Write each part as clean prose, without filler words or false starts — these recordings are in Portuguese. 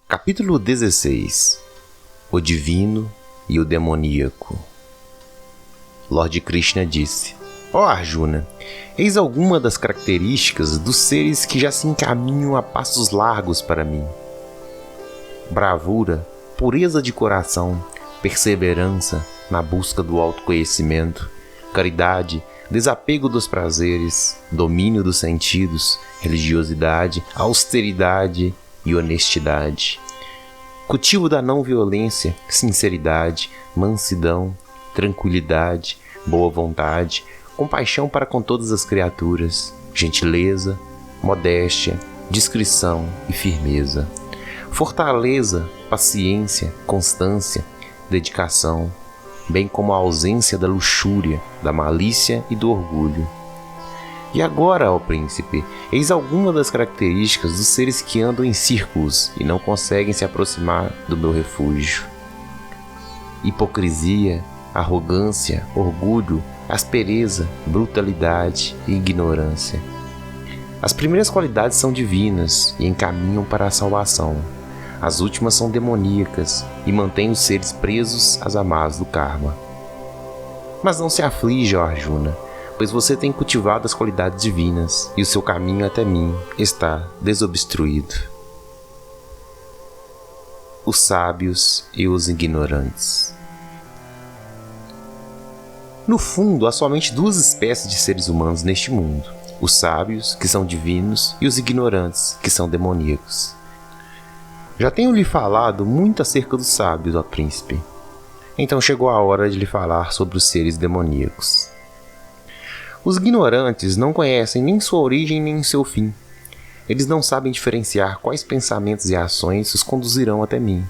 Capítulo 16. O Divino e o Demoníaco. Lord Krishna disse: Ó Arjuna, eis alguma das características dos seres que já se encaminham a passos largos para mim. Bravura, pureza de coração, perseverança na busca do autoconhecimento, caridade, desapego dos prazeres, domínio dos sentidos, religiosidade, austeridade e honestidade. Cultivo da não-violência, sinceridade, mansidão, tranquilidade, boa vontade, compaixão para com todas as criaturas, gentileza, modéstia, discrição e firmeza. Fortaleza, paciência, constância, dedicação, bem como a ausência da luxúria, da malícia e do orgulho. E agora, ó príncipe, eis alguma das características dos seres que andam em círculos e não conseguem se aproximar do meu refúgio. Hipocrisia, arrogância, orgulho, aspereza, brutalidade e ignorância. As primeiras qualidades são divinas e encaminham para a salvação. As últimas são demoníacas e mantêm os seres presos às amarras do karma. Mas não se aflija, ó Arjuna, pois você tem cultivado as qualidades divinas e o seu caminho até mim está desobstruído. Os sábios e os ignorantes. No fundo, há somente duas espécies de seres humanos neste mundo: os sábios, que são divinos, e os ignorantes, que são demoníacos. Já tenho lhe falado muito acerca dos sábios, ó príncipe. Então chegou a hora de lhe falar sobre os seres demoníacos. Os ignorantes não conhecem nem sua origem nem seu fim. Eles não sabem diferenciar quais pensamentos e ações os conduzirão até mim,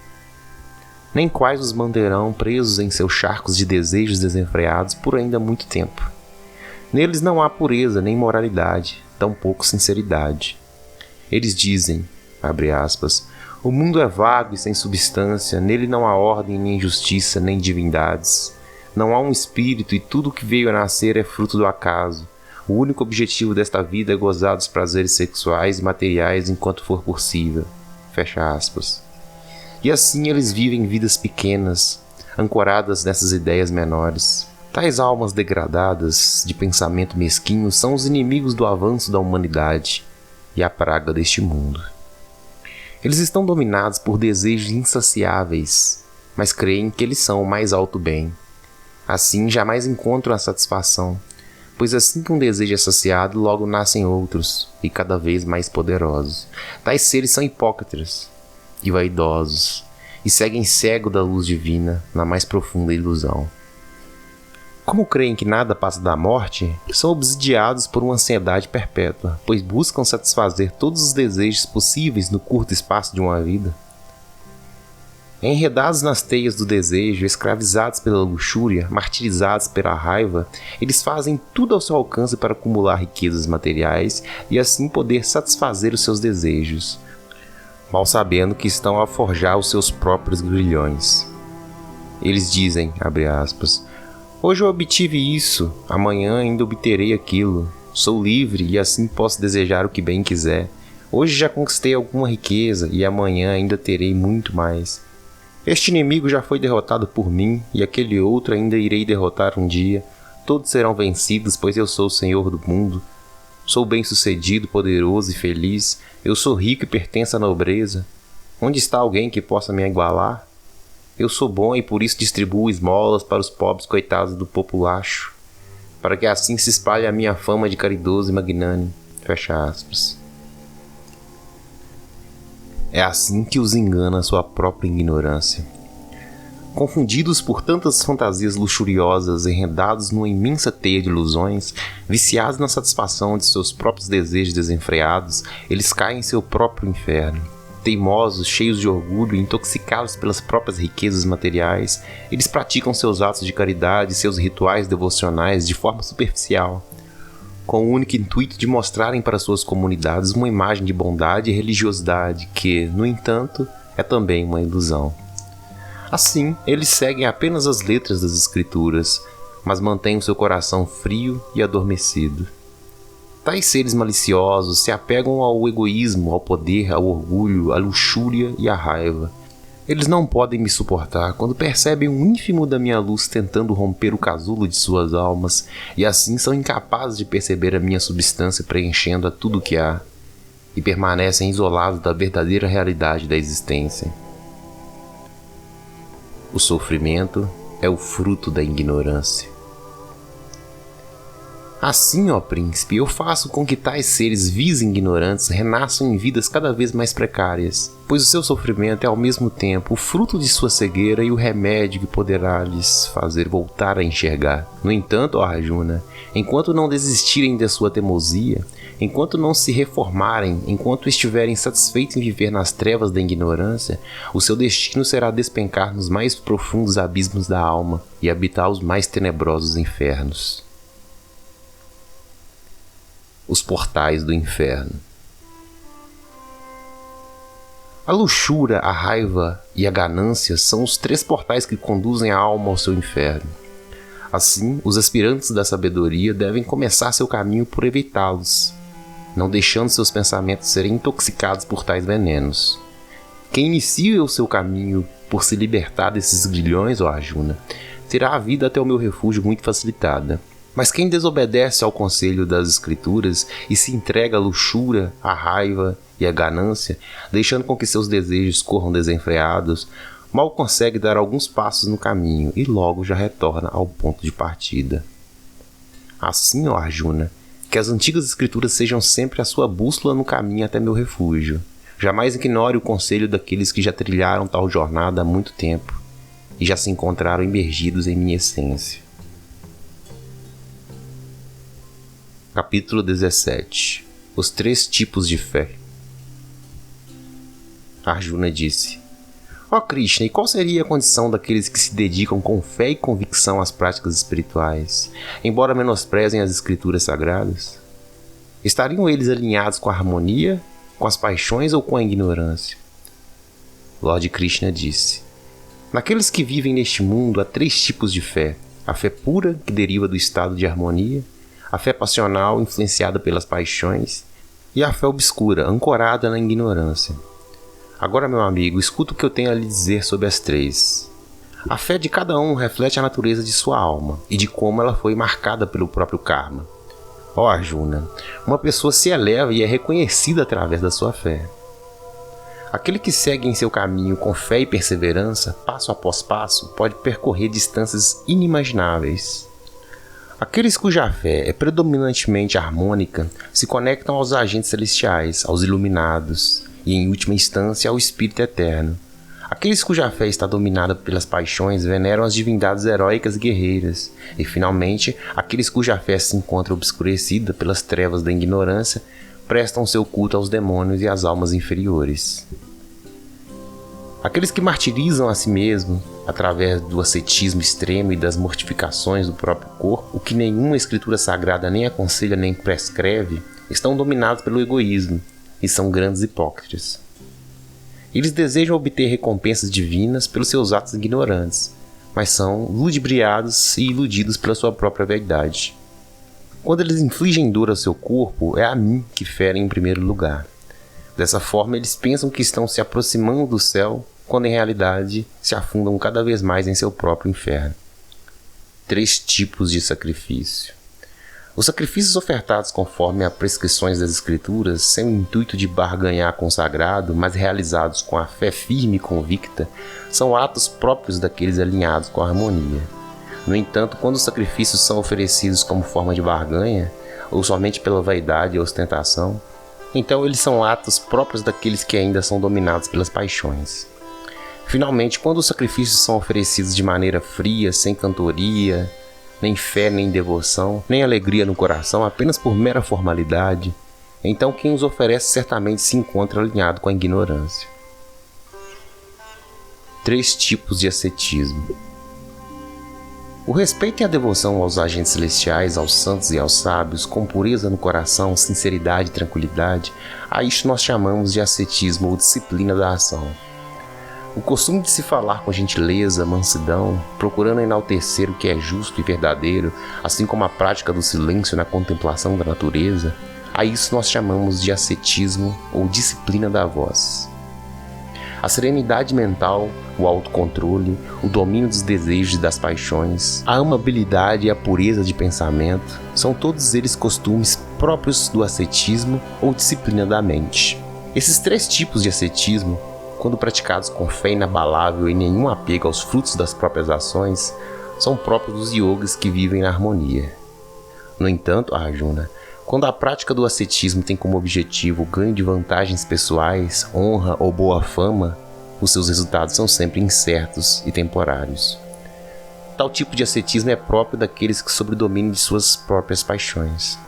nem quais os manterão presos em seus charcos de desejos desenfreados por ainda muito tempo. Neles não há pureza nem moralidade, tampouco sinceridade. Eles dizem, abre aspas, o mundo é vago e sem substância, nele não há ordem, nem justiça, nem divindades. Não há um espírito e tudo o que veio a nascer é fruto do acaso. O único objetivo desta vida é gozar dos prazeres sexuais e materiais enquanto for possível. Fecha aspas. E assim eles vivem vidas pequenas, ancoradas nessas ideias menores. Tais almas degradadas, de pensamento mesquinho, são os inimigos do avanço da humanidade e a praga deste mundo. Eles estão dominados por desejos insaciáveis, mas creem que eles são o mais alto bem. Assim, jamais encontram a satisfação, pois assim que um desejo é saciado, logo nascem outros, e cada vez mais poderosos. Tais seres são hipócritas e vaidosos, e seguem cego da luz divina na mais profunda ilusão. Como creem que nada passa da morte, são obsidiados por uma ansiedade perpétua, pois buscam satisfazer todos os desejos possíveis no curto espaço de uma vida. Enredados nas teias do desejo, escravizados pela luxúria, martirizados pela raiva, eles fazem tudo ao seu alcance para acumular riquezas materiais e assim poder satisfazer os seus desejos, mal sabendo que estão a forjar os seus próprios grilhões. Eles dizem, abre aspas, hoje eu obtive isso, amanhã ainda obterei aquilo, sou livre e assim posso desejar o que bem quiser. Hoje já conquistei alguma riqueza e amanhã ainda terei muito mais. Este inimigo já foi derrotado por mim, e aquele outro ainda irei derrotar um dia. Todos serão vencidos, pois eu sou o Senhor do mundo. Sou bem-sucedido, poderoso e feliz. Eu sou rico e pertenço à nobreza. Onde está alguém que possa me igualar? Eu sou bom e por isso distribuo esmolas para os pobres coitados do populacho, para que assim se espalhe a minha fama de caridoso e magnânimo. Fecha aspas. É assim que os engana a sua própria ignorância. Confundidos por tantas fantasias luxuriosas, enredados numa imensa teia de ilusões, viciados na satisfação de seus próprios desejos desenfreados, eles caem em seu próprio inferno. Teimosos, cheios de orgulho e intoxicados pelas próprias riquezas materiais, eles praticam seus atos de caridade e seus rituais devocionais de forma superficial, com o único intuito de mostrarem para suas comunidades uma imagem de bondade e religiosidade que, no entanto, é também uma ilusão. Assim, eles seguem apenas as letras das Escrituras, mas mantêm o seu coração frio e adormecido. Tais seres maliciosos se apegam ao egoísmo, ao poder, ao orgulho, à luxúria e à raiva. Eles não podem me suportar quando percebem um ínfimo da minha luz tentando romper o casulo de suas almas, e assim são incapazes de perceber a minha substância preenchendo a tudo que há, e permanecem isolados da verdadeira realidade da existência. O sofrimento é o fruto da ignorância. Assim, ó príncipe, eu faço com que tais seres vis ignorantes renasçam em vidas cada vez mais precárias, pois o seu sofrimento é ao mesmo tempo o fruto de sua cegueira e o remédio que poderá lhes fazer voltar a enxergar. No entanto, ó Arjuna, enquanto não desistirem da sua teimosia, enquanto não se reformarem, enquanto estiverem satisfeitos em viver nas trevas da ignorância, o seu destino será despencar nos mais profundos abismos da alma e habitar os mais tenebrosos infernos. Os portais do inferno. A luxúria, a raiva e a ganância são os 3 portais que conduzem a alma ao seu inferno. Assim, os aspirantes da sabedoria devem começar seu caminho por evitá-los, não deixando seus pensamentos serem intoxicados por tais venenos. Quem inicia o seu caminho por se libertar desses grilhões, ó Arjuna, terá a vida até o meu refúgio muito facilitada. Mas quem desobedece ao conselho das Escrituras e se entrega à luxúria, à raiva e à ganância, deixando com que seus desejos corram desenfreados, mal consegue dar alguns passos no caminho e logo já retorna ao ponto de partida. Assim, ó Arjuna, que as antigas Escrituras sejam sempre a sua bússola no caminho até meu refúgio. Jamais ignore o conselho daqueles que já trilharam tal jornada há muito tempo e já se encontraram imergidos em minha essência. Capítulo 17. Os 3 tipos de fé. Arjuna disse: Ó Krishna, e qual seria a condição daqueles que se dedicam com fé e convicção às práticas espirituais, embora menosprezem as escrituras sagradas? Estariam eles alinhados com a harmonia, com as paixões ou com a ignorância? Lord Krishna disse: Naqueles que vivem neste mundo há 3 tipos de fé: a fé pura, que deriva do estado de harmonia, a fé passional, influenciada pelas paixões, e a fé obscura, ancorada na ignorância. Agora, meu amigo, escuta o que eu tenho a lhe dizer sobre as 3. A fé de cada um reflete a natureza de sua alma e de como ela foi marcada pelo próprio karma. Ó Arjuna, uma pessoa se eleva e é reconhecida através da sua fé. Aquele que segue em seu caminho com fé e perseverança, passo após passo, pode percorrer distâncias inimagináveis. Aqueles cuja fé é predominantemente harmônica se conectam aos agentes celestiais, aos iluminados e, em última instância, ao Espírito Eterno. Aqueles cuja fé está dominada pelas paixões veneram as divindades heróicas e guerreiras. E, finalmente, aqueles cuja fé se encontra obscurecida pelas trevas da ignorância prestam seu culto aos demônios e às almas inferiores. Aqueles que martirizam a si mesmos através do ascetismo extremo e das mortificações do próprio corpo, o que nenhuma escritura sagrada nem aconselha nem prescreve, estão dominados pelo egoísmo e são grandes hipócritas. Eles desejam obter recompensas divinas pelos seus atos ignorantes, mas são ludibriados e iludidos pela sua própria vaidade. Quando eles infligem dor ao seu corpo, é a mim que ferem em primeiro lugar. Dessa forma, eles pensam que estão se aproximando do céu, quando em realidade se afundam cada vez mais em seu próprio inferno. 3 tipos de sacrifício. Os sacrifícios ofertados conforme as prescrições das Escrituras, sem o intuito de barganhar com o sagrado, mas realizados com a fé firme e convicta, são atos próprios daqueles alinhados com a harmonia. No entanto, quando os sacrifícios são oferecidos como forma de barganha, ou somente pela vaidade e ostentação, então eles são atos próprios daqueles que ainda são dominados pelas paixões. Finalmente, quando os sacrifícios são oferecidos de maneira fria, sem cantoria, nem fé, nem devoção, nem alegria no coração, apenas por mera formalidade, então quem os oferece certamente se encontra alinhado com a ignorância. 3 tipos de ascetismo. O respeito e a devoção aos agentes celestiais, aos santos e aos sábios, com pureza no coração, sinceridade e tranquilidade, a isto nós chamamos de ascetismo ou disciplina da ação. O costume de se falar com gentileza, mansidão, procurando enaltecer o que é justo e verdadeiro, assim como a prática do silêncio na contemplação da natureza, A isso nós chamamos de ascetismo ou disciplina da voz. A serenidade mental, o autocontrole, o domínio dos desejos e das paixões, a amabilidade e a pureza de pensamento são todos eles costumes próprios do ascetismo ou disciplina da mente. Esses 3 tipos de ascetismo, quando praticados com fé inabalável e nenhum apego aos frutos das próprias ações, são próprios dos yogis que vivem na harmonia. No entanto, Arjuna, quando a prática do ascetismo tem como objetivo o ganho de vantagens pessoais, honra ou boa fama, os seus resultados são sempre incertos e temporários. Tal tipo de ascetismo é próprio daqueles que sob o domínio de suas próprias paixões.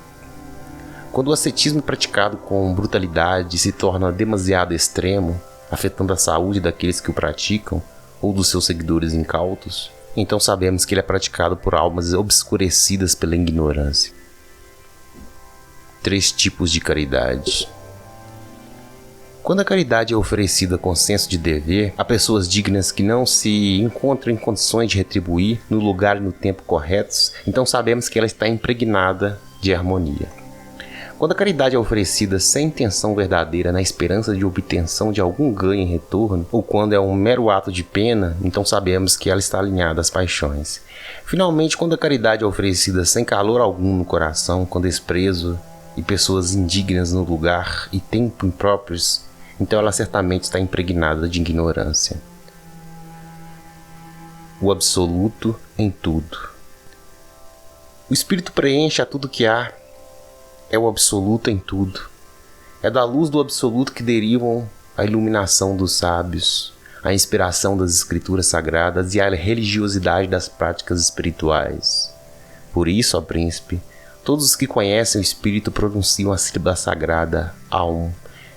Quando o ascetismo é praticado com brutalidade se torna demasiado extremo, afetando a saúde daqueles que o praticam ou dos seus seguidores incautos, então sabemos que ele é praticado por almas obscurecidas pela ignorância. 3 tipos de caridade. Quando a caridade é oferecida com senso de dever a pessoas dignas que não se encontram em condições de retribuir no lugar e no tempo corretos, então sabemos que ela está impregnada de harmonia. Quando a caridade é oferecida sem intenção verdadeira na esperança de obtenção de algum ganho em retorno, ou quando é um mero ato de pena, então sabemos que ela está alinhada às paixões. Finalmente, quando a caridade é oferecida sem calor algum no coração, com desprezo e pessoas indignas no lugar e tempo impróprios, então ela certamente está impregnada de ignorância. O absoluto em tudo. O Espírito preenche a tudo que há, é o absoluto em tudo. É da luz do absoluto que derivam a iluminação dos sábios, a inspiração das escrituras sagradas e a religiosidade das práticas espirituais. Por isso, ó príncipe, todos os que conhecem o Espírito pronunciam a sílaba sagrada Aum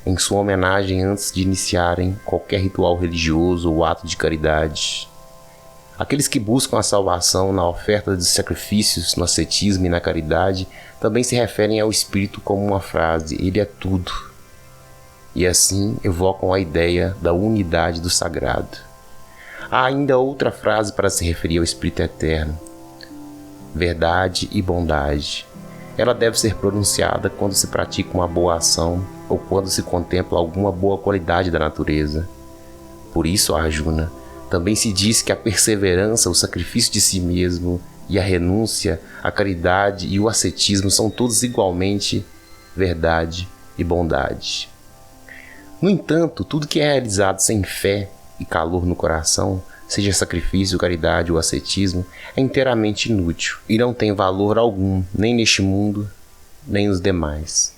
em sua homenagem antes de iniciarem qualquer ritual religioso ou ato de caridade. Aqueles que buscam a salvação na oferta de sacrifícios, no ascetismo e na caridade, também se referem ao Espírito como uma frase, ele é tudo. E assim evocam a ideia da unidade do sagrado. Há ainda outra frase para se referir ao Espírito eterno, verdade e bondade. Ela deve ser pronunciada quando se pratica uma boa ação ou quando se contempla alguma boa qualidade da natureza. Por isso, Arjuna, também se diz que a perseverança, o sacrifício de si mesmo e a renúncia, a caridade e o ascetismo são todos igualmente verdade e bondade. No entanto, tudo que é realizado sem fé e calor no coração, seja sacrifício, caridade ou ascetismo, é inteiramente inútil e não tem valor algum, nem neste mundo, nem nos demais.